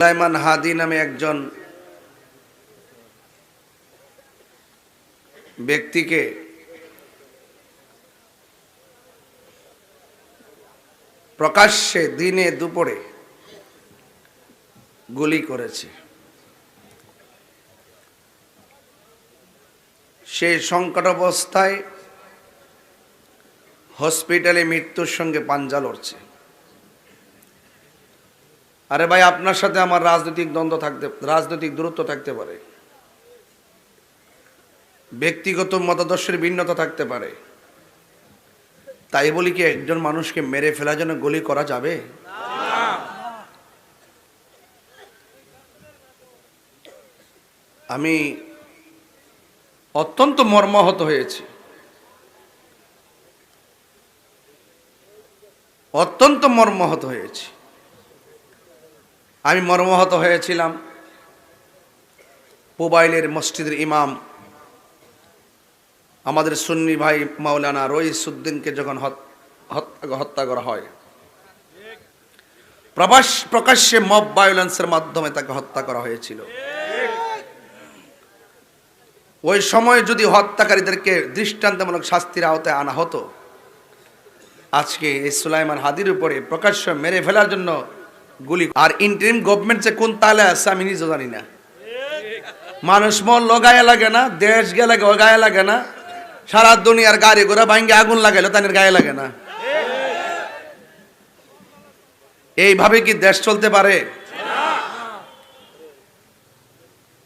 সুলাইমান হাদি নামে একজন ব্যক্তিকে প্রকাশ্যে দিনে দুপুরে গুলি করেছে। সে সংকটাবস্থায় হসপিটালে মৃত্যুর সঙ্গে পাঞ্জা লড়ছে। আরে ভাই, আপনার সাথে আমার রাজনৈতিক দূরত্ব থাকতে পারে, ব্যক্তিগত মতাদর্শের ভিন্নতা থাকতে পারে, তাই বলি কি একজন মানুষকে মেরে ফেলার জন্য গুলি করা যাবে? আমি অত্যন্ত মর্মাহত হয়েছি, অত্যন্ত মর্মাহত হয়েছি। আমি মর্মাহত হয়েছিলাম পুবাইলের মসজিদের ইমাম আমাদের সুন্নি ভাই মাওলানা রইসউদ্দিনকে যখন হত্যা করা হয়, প্রকাশ্যে মব ভায়োলেন্সের মাধ্যমে তাকে হত্যা করা হয়েছিল। ওই সময় যদি হত্যাকারীদেরকে দৃষ্টান্তমূলক শাস্তির আওতায় আনা হতো, আজকে এই সুলাইমান হাদির উপরে প্রকাশ্য মেরে ফেলার জন্য গুলি। আর ইন্টারিম গভর্নমেন্ট যে কোন তালে আছে আমি নিজে জানি না। মানুষ মরল গায়ে লাগে না, দেশ গেলে গায়ে লাগে না, সারা দুনিয়ার গাড়ি ঘোড়া ভাঙ্গে আগুন লাগাইলো তাদের গায়ে লাগে না। এইভাবে কি দেশ চলতে পারে?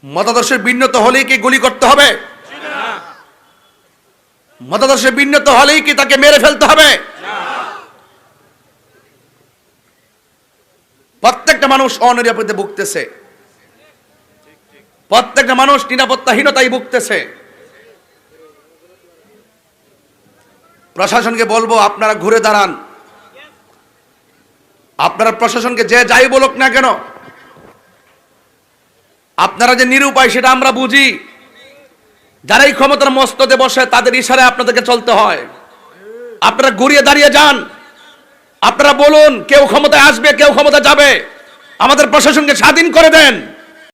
মতাদর্শের ভিন্নতা হলেই কি গুলি করতে হবে? মতাদর্শের ভিন্নতা হলেই কি তাকে মেরে ফেলতে হবে? প্রত্যেকটা মানুষ অনিরাপদে ভুগতেছে, প্রত্যেকটা মানুষ নিরাপত্তাহীনতায় ভুগতেছে। প্রশাসনকে বলবো, আপনারা ঘুরে দাঁড়ান। আপনারা প্রশাসনকে যে যাই বলুক না কেন, আপনারা যে নিরুপায় সেটা আমরা বুঝি। যারাই ক্ষমতার মস্তদে বসে তাদের ইশারায় আপনাদেরকে চলতে হয়। আপনারা ঘুরিয়ে দাঁড়িয়ে যান, আপনারা বলুন কেউ ক্ষমতায় আসবে, কেউ ক্ষমতা যাবে। আমাদের প্রশাসনকে স্বাধীন করে দেন।